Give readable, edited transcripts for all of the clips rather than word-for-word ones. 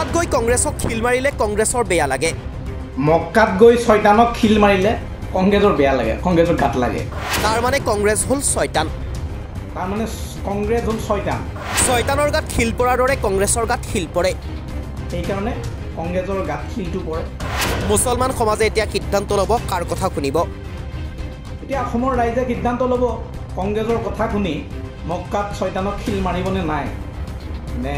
মক্কাত গৈ কংগ্ৰেছক খিল মাৰিলে কংগ্ৰেছৰ বেয়া লাগে। মক্কাত গৈ শয়তানক খিল মাৰিলে কংগ্ৰেছৰ বেয়া লাগে, কংগ্ৰেছৰ গাত লাগে। তাৰ মানে কংগ্ৰেছ হ'ল শয়তান। তাৰ মানে কংগ্ৰেছ হ'ল শয়তান। শয়তানৰ গাত খিল পৰাৰ দৰে কংগ্ৰেছৰ গাত খিল পৰে। সেইকাৰণে কংগ্ৰেছৰ গাত খিলটো পৰে। মুছলমান সমাজে এতিয়া সিদ্ধান্ত ল'ব কাৰ কথা শুনিব। এতিয়া অসমৰ ৰাইজে সিদ্ধান্ত ল'ব কংগ্ৰেছৰ কথা শুনি মক্কাত শয়তানক খিল মাৰিবনে নাই, নে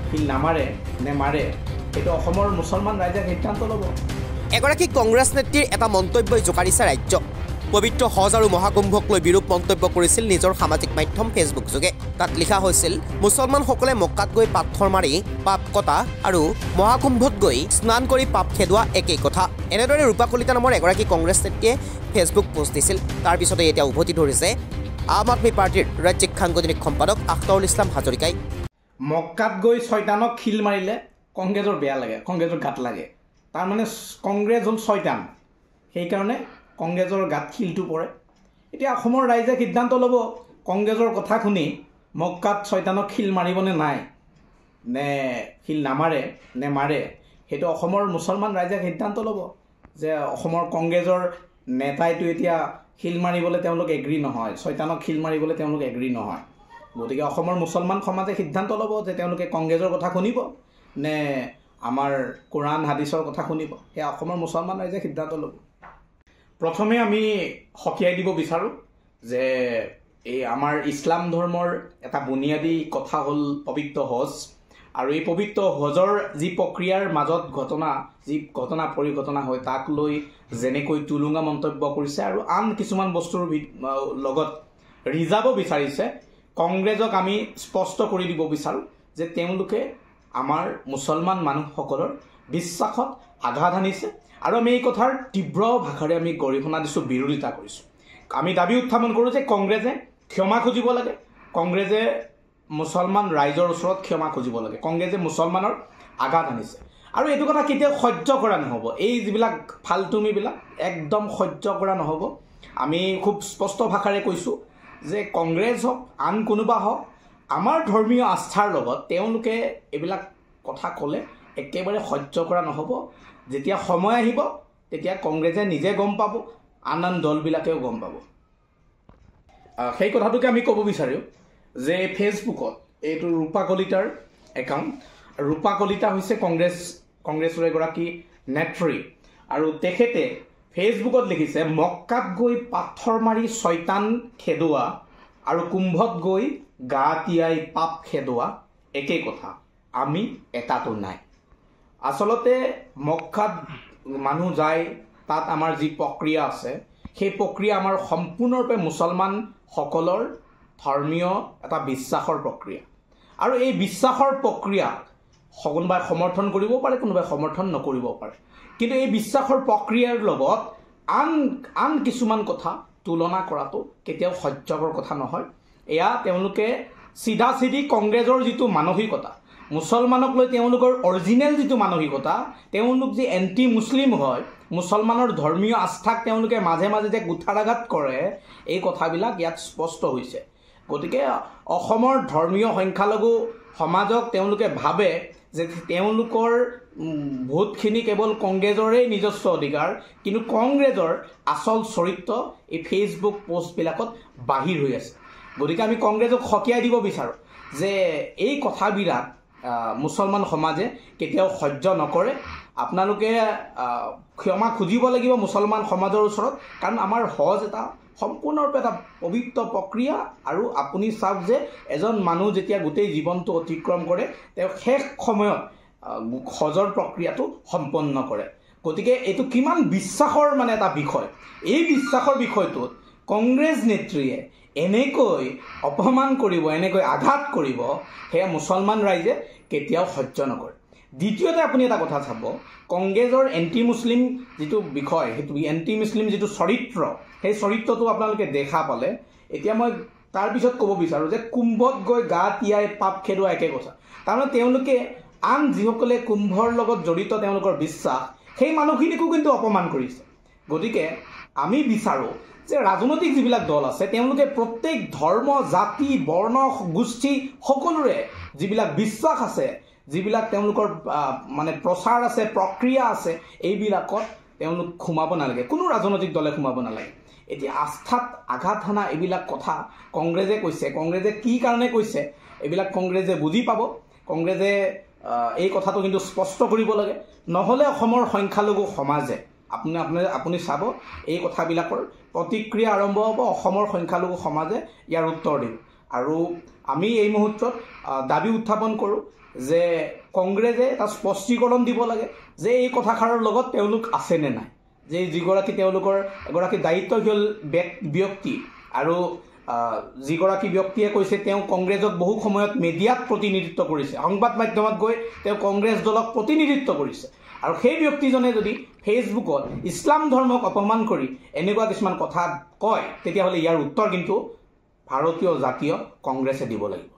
খিল নামাৰে নে মাৰে, সেইটো অসমৰ মুছলমান ৰাইজে সিদ্ধান্ত ল'ব। এগৰাকী কংগ্ৰেছ নেত্ৰীৰ এটা মন্তব্যই জোকাৰিছে ৰাজ্যক। পবিত্ৰ হজ আৰু মহাকুম্ভক লৈ বিৰূপ মন্তব্য কৰিছিল নিজৰ সামাজিক মাধ্যম ফেচবুক যোগে। তাত লিখা হৈছিল, মুছলমানসকলে মক্কাত গৈ পাথৰ মাৰি পাপ কটা আৰু মহাকুম্ভত গৈ স্নান কৰি পাপ খেদোৱা একেই কথা। এনেদৰে ৰূপা কলিতা নামৰ এগৰাকী কংগ্ৰেছ নেত্ৰীয়ে ফেচবুক পোষ্ট দিছিল। তাৰ পিছতে এতিয়া উভতি ধৰিছে আম আদমি পাৰ্টীৰ ৰাজ্যিক সাংগঠনিক সম্পাদক আখতাৰুল ইছলাম হাজৰিকাই। মক্কাত গৈ শয়তানক খিল মাৰিলে কংগ্ৰেছৰ বেয়া লাগে, কংগ্ৰেছৰ গাত লাগে। তাৰ মানে কংগ্ৰেছ হ'ল শয়তান, সেইকাৰণে কংগ্ৰেছৰ গাত খিলটো পৰে। এতিয়া অসমৰ ৰাইজে সিদ্ধান্ত ল'ব কংগ্ৰেছৰ কথা শুনি মক্কাত শয়তানক খিল মাৰিবনে নাই, নে খিল নামাৰে নে মাৰে, সেইটো অসমৰ মুছলমান ৰাইজে সিদ্ধান্ত ল'ব। যে অসমৰ কংগ্ৰেছৰ নেতাইটো এতিয়া খিল মাৰিবলৈ তেওঁলোক এগ্ৰী নহয়, শয়তানক খিল মাৰিবলৈ তেওঁলোক এগ্ৰী নহয়। গতিকে অসমৰ মুছলমান সমাজে সিদ্ধান্ত ল'ব যে তেওঁলোকে কংগ্ৰেছৰ কথা শুনিব নে আমাৰ কোৰাণ হাদিছৰ কথা শুনিব, সেয়া অসমৰ মুছলমান ৰাইজে সিদ্ধান্ত ল'ব। প্ৰথমে আমি সকীয়াই দিব বিচাৰোঁ যে এই আমাৰ ইছলাম ধৰ্মৰ এটা বুনিয়াদী কথা হ'ল পবিত্ৰ হজ। আৰু এই পবিত্ৰ হজৰ যি প্ৰক্ৰিয়াৰ মাজত যি ঘটনা পৰিঘটনা হয় তাক লৈ যেনেকৈ টুলুঙা মন্তব্য কৰিছে আৰু আন কিছুমান বস্তুৰ লগত ৰিজাব বিচাৰিছে, কংগ্ৰেছক আমি স্পষ্ট কৰি দিব বিচাৰোঁ যে তেওঁলোকে আমাৰ মুছলমান মানুহসকলৰ বিশ্বাসত আঘাত আনিছে। আৰু আমি এই কথাৰ তীব্ৰ ভাষাৰে আমি গৰিহণা দিছোঁ, বিৰোধিতা কৰিছোঁ। আমি দাবী উত্থাপন কৰোঁ যে কংগ্ৰেছে ক্ষমা খুজিব লাগে, কংগ্ৰেছে মুছলমান ৰাইজৰ ওচৰত ক্ষমা খুজিব লাগে। কংগ্ৰেছে মুছলমানৰ আঘাত আনিছে আৰু এইটো কথা কেতিয়াও সহ্য কৰা নহ'ব। এই যিবিলাক ফাল্টুমিবিলাক একদম সহ্য কৰা নহ'ব। আমি খুব স্পষ্ট ভাষাৰে কৈছোঁ যে কংগ্ৰেছ হওক আন কোনোবা হওক, আমাৰ ধৰ্মীয় আস্থাৰ লগত তেওঁলোকে এইবিলাক কথা ক'লে একেবাৰে সহ্য কৰা নহ'ব। যেতিয়া সময় আহিব তেতিয়া কংগ্ৰেছে নিজে গম পাব, আন আন দলবিলাকেও গম পাব। সেই কথাটোকে আমি ক'ব বিচাৰোঁ যে ফেচবুকত এইটো ৰূপা কলিতাৰ একাউণ্ট। ৰূপা কলিতা হৈছে কংগ্ৰেছৰ এগৰাকী নেত্ৰী আৰু তেখেতে ফেচবুকত লিখিছে, মক্কাত গৈ পাথৰ মাৰি শয়তান খেদোৱা আৰু কুম্ভত গৈ গা তিয়াই পাপ খেদোৱা একেই কথা, আমি এটাতো নাই। আচলতে মক্কাত মানুহ যায়, তাত আমাৰ যি প্ৰক্ৰিয়া আছে সেই প্ৰক্ৰিয়া আমাৰ সম্পূৰ্ণৰূপে মুছলমানসকলৰ ধৰ্মীয় এটা বিশ্বাসৰ প্ৰক্ৰিয়া। আৰু এই বিশ্বাসৰ প্ৰক্ৰিয়াক কোনোবাই সমৰ্থন কৰিব পাৰে, কোনোবাই সমৰ্থন নকৰিব পাৰে। কিন্তু এই বিশ্বাসৰ প্ৰক্ৰিয়াৰ লগত আন কিছুমান কথা তুলনা কৰাটো কেতিয়াও সহ্যকৰ কথা নহয়। এয়া তেওঁলোকে চিধা চিধি কংগ্ৰেছৰ যিটো মানসিকতা, মুছলমানক লৈ তেওঁলোকৰ অৰিজিনেল যিটো মানসিকতা, তেওঁলোক যে এণ্টি মুছলিম হয়, মুছলমানৰ ধৰ্মীয় আস্থাক তেওঁলোকে মাজে মাজে যে কুঠাৰাঘাত কৰে, এই কথাবিলাক ইয়াত স্পষ্ট হৈছে। গতিকে অসমৰ ধৰ্মীয় সংখ্যালঘু সমাজক তেওঁলোকে ভাবে যে তেওঁলোকৰ ভোটখিনি কেৱল কংগ্ৰেছৰেই নিজস্ব অধিকাৰ, কিন্তু কংগ্ৰেছৰ আচল চৰিত্ৰ এই ফেচবুক পোষ্টবিলাকত বাহিৰ হৈ আছে। গতিকে আমি কংগ্ৰেছক সকীয়াই দিব বিচাৰোঁ যে এই কথাবিলাক মুছলমান সমাজে কেতিয়াও সহ্য নকৰে। আপোনালোকে ক্ষমা খুজিব লাগিব মুছলমান সমাজৰ ওচৰত, কাৰণ আমাৰ হজ এটা সম্পূৰ্ণৰূপে এটা পবিত্ৰ প্ৰক্ৰিয়া। আৰু আপুনি চাওক যে এজন মানুহ যেতিয়া গোটেই জীৱনটো অতিক্ৰম কৰে, তেওঁ শেষ সময়ত হজৰ প্ৰক্ৰিয়াটো সম্পন্ন কৰে। গতিকে এইটো কিমান বিশ্বাসৰ এটা বিষয়। এই বিশ্বাসৰ বিষয়টোত কংগ্ৰেছ নেত্ৰীয়ে এনেকৈ অপমান কৰিব, এনেকৈ আঘাত কৰিব, সেয়া মুছলমান ৰাইজে কেতিয়াও সহ্য নকৰে। দ্বিতীয়তে আপুনি এটা কথা চাব, কংগ্ৰেছৰ এণ্টি মুছলিম যিটো বিষয়, সেইটো এণ্টি মুছলিম যিটো চৰিত্ৰ, সেই চৰিত্ৰটো আপোনালোকে দেখা পালে। এতিয়া মই তাৰপিছত ক'ব বিচাৰোঁ যে কুম্ভত গৈ গা তিয়াই পাপ খেদোৱা একে কথা। তাৰমানে তেওঁলোকে আন যিসকলে কুম্ভৰ লগত জড়িত তেওঁলোকৰ বিশ্বাস, সেই মানুহখিনিকো কিন্তু অপমান কৰিছে। গতিকে আমি বিচাৰোঁ যে ৰাজনৈতিক যিবিলাক দল আছে তেওঁলোকে প্ৰত্যেক ধৰ্ম, জাতি, বৰ্ণ, গোষ্ঠী সকলোৰে যিবিলাক বিশ্বাস আছে যিবিলাক তেওঁলোকৰ মানে প্ৰচাৰ আছে প্ৰক্ৰিয়া আছে এইবিলাকত তেওঁলোক সোমাব নালাগে, কোনো ৰাজনৈতিক দলে সোমাব নালাগে। এতিয়া আস্থাত আঘাত হানা এইবিলাক কথা কংগ্ৰেছে কৈছে, কংগ্ৰেছে কি কাৰণে কৈছে এইবিলাক কংগ্ৰেছে বুজি পাব। কংগ্ৰেছে এই কথাটো কিন্তু স্পষ্ট কৰিব লাগে, নহ'লে অসমৰ সংখ্যালঘু সমাজে আপুনি চাব এই কথাবিলাকৰ প্ৰতিক্ৰিয়া আৰম্ভ হ'ব, অসমৰ সংখ্যালঘু সমাজে ইয়াৰ উত্তৰ দিব। আৰু আমি এই মুহূৰ্তত দাবী উত্থাপন কৰোঁ যে কংগ্ৰেছে এটা স্পষ্টীকৰণ দিব লাগে যে এই কথাষাৰৰ লগত তেওঁলোক আছেনে নাই, যে যিগৰাকী তেওঁলোকৰ এগৰাকী দায়িত্বশীল ব্যক্তি আৰু যিগৰাকী ব্যক্তিয়ে কৈছে তেওঁ কংগ্ৰেছক বহু সময়ত মিডিয়াত প্ৰতিনিধিত্ব কৰিছে, সংবাদ মাধ্যমত গৈ তেওঁ কংগ্ৰেছ দলক প্ৰতিনিধিত্ব কৰিছে, আৰু সেই ব্যক্তিজনে যদি ফেচবুকত ইছলাম ধৰ্মক অপমান কৰি এনেকুৱা কিছুমান কথা কয় তেতিয়াহ'লে ইয়াৰ উত্তৰ কিন্তু ভাৰতীয় জাতীয় কংগ্ৰেছে দিব লাগিব।